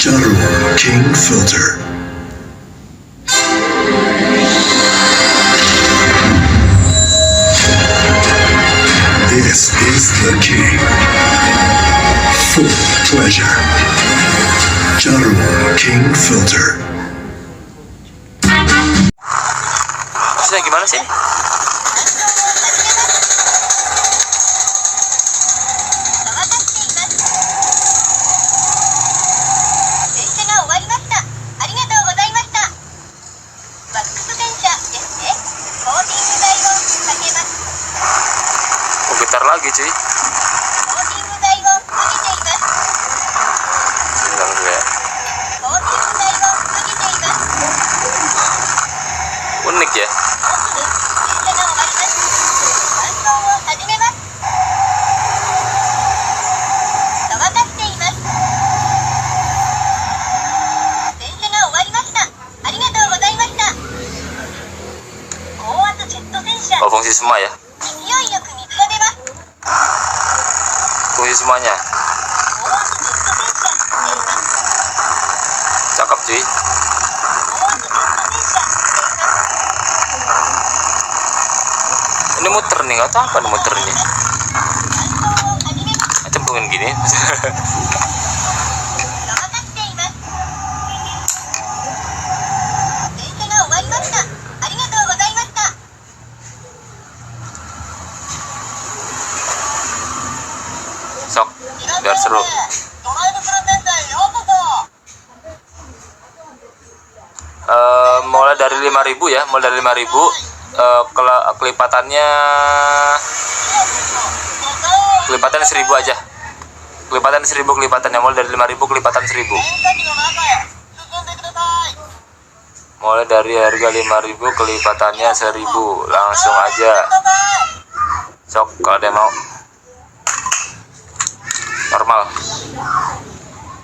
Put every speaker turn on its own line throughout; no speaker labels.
Jaru King Filter. This is the king. Full pleasure. Jaru King Filter.
Maksudnya gimana sih? Oh, gitar lagi cuy. Bilang dulu ya. Unik ya. Oh, fungsi semua ya. Fungsi semuanya. Cakep cuy. Ini muter nih, nggak tahu apa nih muter ini. Cemplungin gini. Sok, biar seru. Mulai dari 5.000 ya, mulai dari 5.000. Kelipatannya 1.000 aja. Kelipatan 1.000 kelipatannya, mulai dari 5.000 kelipatan 1.000. Mulai dari harga 5.000 kelipatannya 1.000. Langsung aja. Sok kalau ada mau. Normal.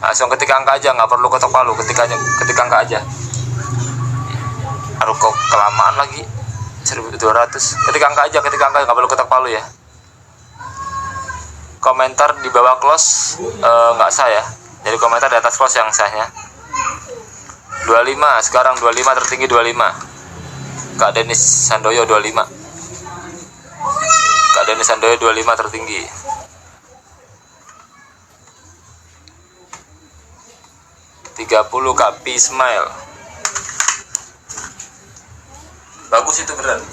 Langsung ketik angka aja, nggak perlu ketok palu, ketik angka aja. Aduh kok kelamaan lagi. 1.200. Ketik angka aja, nggak perlu ketok palu ya. Komentar di bawah close nggak sah ya. Jadi komentar di atas close yang sahnya. 25 sekarang, 25 tertinggi 25. Kak Denis Sandoyo 25. Kak Denis Sandoyo 25 tertinggi. $30 Kak P Smile. Bagus itu beneran.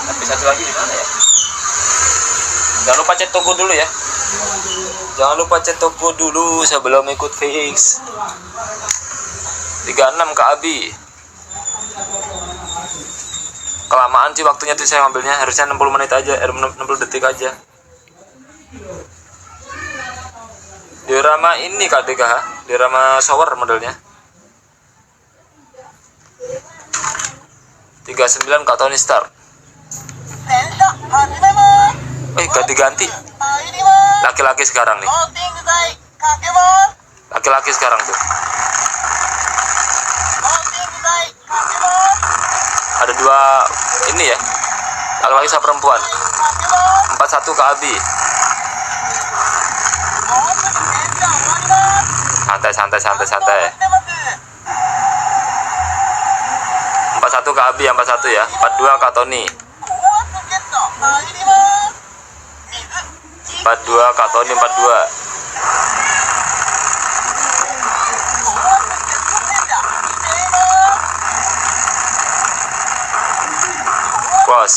Tapi satu lagi di mana ya? Jangan lupa cek toko dulu ya. Jangan lupa cek toko dulu sebelum ikut fix. 36 Kak Abi. Kelamaan sih waktunya tuh saya ngambilnya, harusnya 60 menit aja, 60 detik aja. Diorama ini Kak DKH, diorama shower modelnya. 39 Kak Tony Star. Ganti-ganti. Laki-laki sekarang nih. Laki-laki sekarang tuh. Ada dua ini ya. Laki-laki sama perempuan. 41 Kak Abi. Santai. 41 Kak Abi, 41 ya. 42 Kak Tony. 42 Kak Tony, 42. Bos.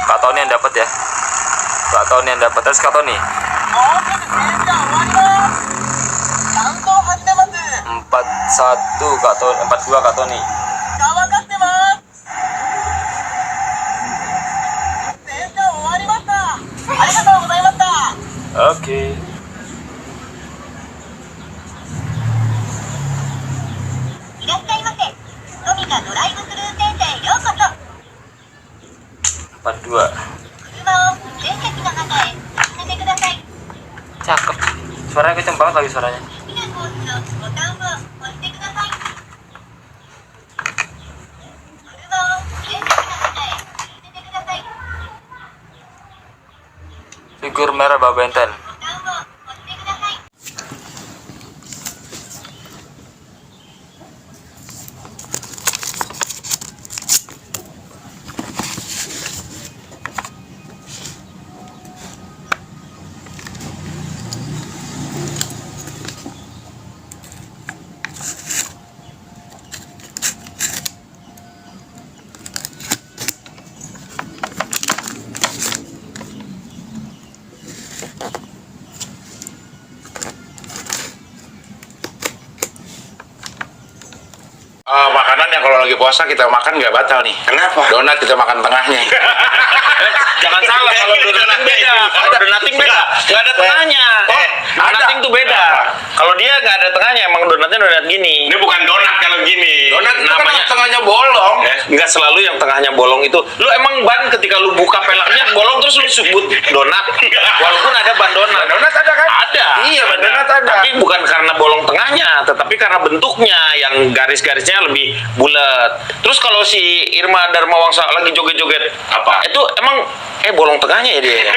Kak Tony yang dapat ya. Kak Tony yang dapat. Terus Kak Tony. 41 Kak Tony, 42 Kak Tony. Oke. Empat dua. Cakep. Suaranya kenceng banget lagi suaranya. Figur merah bawa benten.
Makanan yang kalau lagi puasa kita makan nggak batal nih.
Kenapa?
Donat kita makan tengahnya.
Jangan salah, kalau donating beda. Kalau donating beda, nggak ada tengahnya. Donating tuh beda. Kalau dia nggak ada tengahnya, emang donatnya donat gini.
Ini bukan donat kalau gini.
Donat itu kan
Namanya-
yang tengahnya bolong.
Nggak selalu yang tengahnya bolong itu. Lu emang ban ketika lu buka pelaknya bolong terus lu sebut donat. Walaupun ada ban donat.
Donat ada kan?
Ada.
Iya, donat ada.
Tapi bukan karena bolong tengahnya, tetapi karena bentuknya yang garis-garisnya lebih bulat. Terus kalau si Irma Darmawangsa lagi joget-joget,
Apa?
Itu emang bolong tengahnya ya dia. Ya?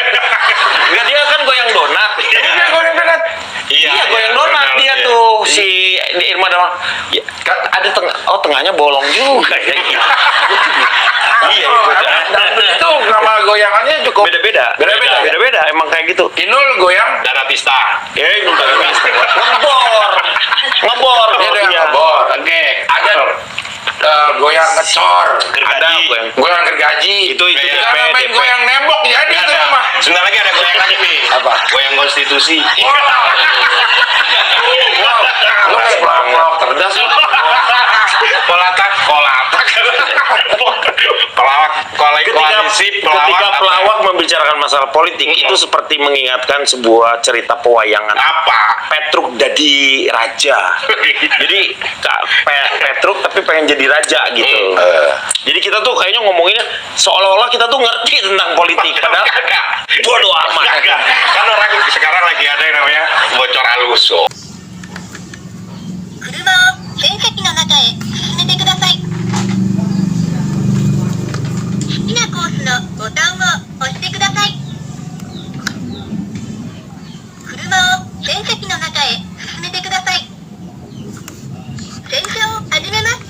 Enggak, dia kan goyang donat.
Dia goreng donat.
Iya, goyang donat dia tuh si Irma Darmawangsa. Ya, ada tengahnya bolong juga ya. Iya,
Itu nama goyangannya cukup
beda-beda.
Beda-beda.
Beda-beda emang kayak gitu.
Inul goyang.
Danatista.
Ngebor
Dia
kalau
ada yang
dia.
ngebor. Oke. Ada goyang ngecor.
Ada
Goyang gergaji.
Itu
Kayak
Jangan
DP.
main goyang nembok jadi itu
Ada.
mah.
Sebentar lagi ada goyang lagi nih.
Apa?
Goyang konstitusi.
Lu pelawak cerdas lu.
Kolatak. Pelawak koalisi
Ketika
apa?
pelawak membicarakan masalah politik itu seperti mengingatkan sebuah cerita pewayangan.
Apa?
Petruk jadi raja. Jadi Petruk tapi pengen jadi raja gitu. Jadi kita tuh kayaknya ngomonginnya seolah-olah kita tuh ngerti tentang politik, padahal bodoh amat.
Kagak. Kan orang sekarang lagi ada yang namanya bocor halus.
車を戦席の中へ進めてください。好きなコースのボタンを押してください。車を戦席の中へ進めてください。洗車を始めます。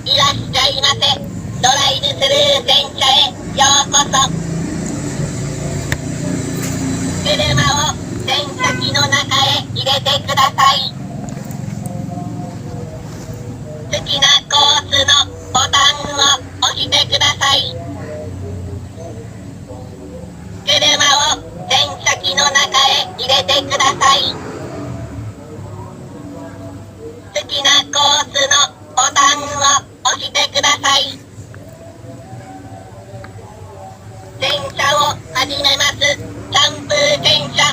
いらっしゃいませ。ドライブスルー電車へようこそ。車を洗車機の中へ入れてください。好きなコースのボタンを押してください。車を洗車機の中へ入れてください。好きなコースのボタンを押してください。洗車を始めます。シャンプー洗車。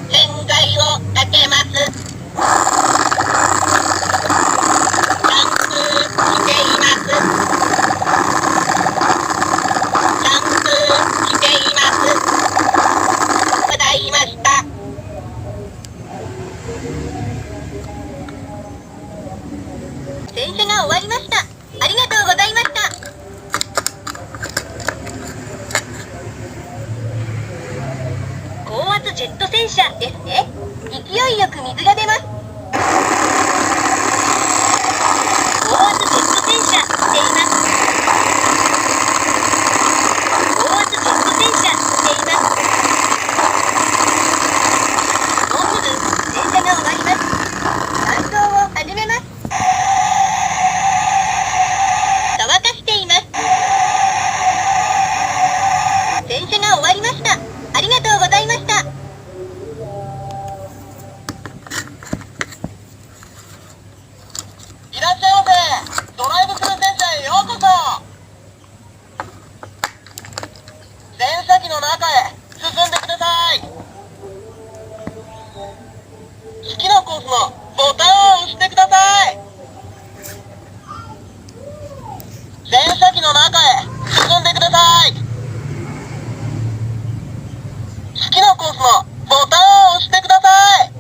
洗剤をかけます。シャンプーしています。シャンプーしています。ございました。洗車が終わりました。ありがとうございました。高圧ジェット洗車ですね。勢いよく水が出ます。高圧ジェット洗車しています。高圧ジェット洗車しています。もうすぐ洗車が終わります。乾燥を始めます。乾かしています。洗車が終わりました。ありがとうございました。スのボタンを押してください。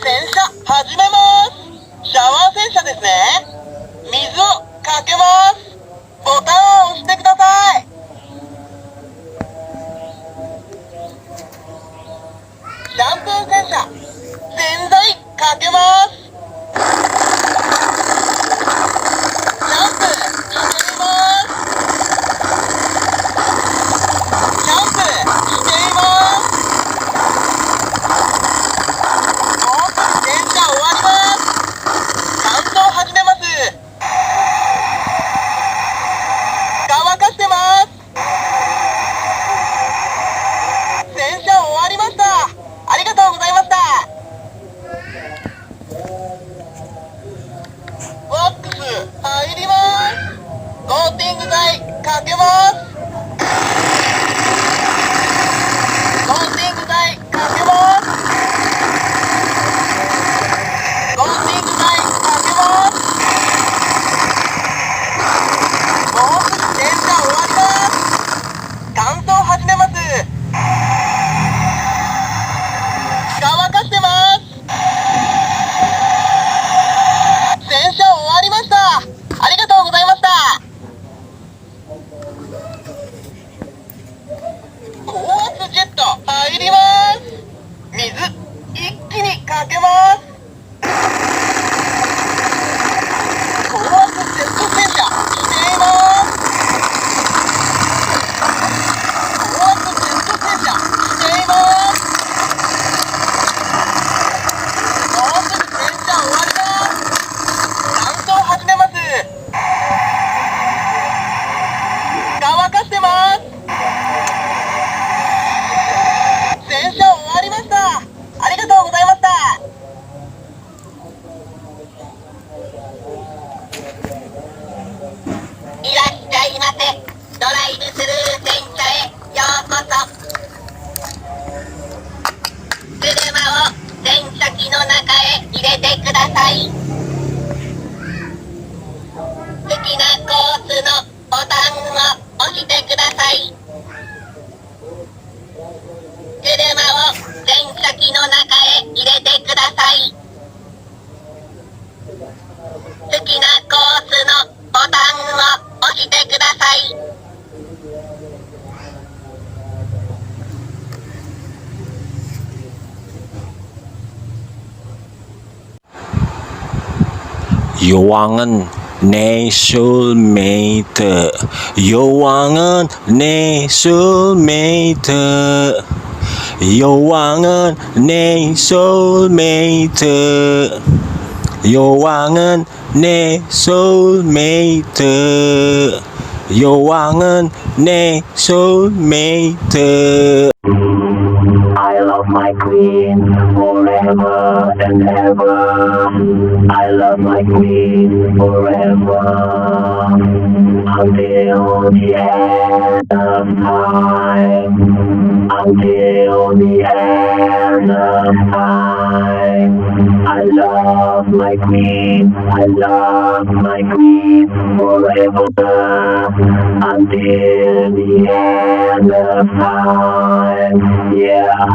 洗車始めます。シャワー洗車ですね。水をかけます。ボタンを押してください。シャンプー洗車、洗剤かけます。シャンプーしています。シャンプーしています。もうすぐ洗車終わります。乾燥始めます。乾かしてます。洗車終わりました。ありがとうございました。ワックス入ります。コーティング剤かけます。コーティング剤かけます。コーティング剤かけます。もうすぐ洗車終わります。乾燥始めます。乾かしてます。洗車終わりました。ありがとうございました。高圧ジェット入ります。水一気にかけます。高圧ジェット洗車しています。高圧ジェット洗車しています。もうすぐ洗車終わります。乾燥始めます。乾かしてます。洗車終わりました。ありがとうございました。いらっしゃいませ。ドライブスルー洗車へようこそ。車を洗車機の中へ入れてください。好きなコースのボタンを押してください。車を洗車機の中へ入れてください。好きなコースのボタンを押してください。
Yowangan 내 soulmate Yowangan 내 soulmate Yowangan 내 soulmate Yowangan 내 soulmate Yowangan 내 soulmate
I love my queen forever and ever. I love my queen forever until the end of time. Until the end of time. I love my queen. I love my queen forever until the end of time. Yeah.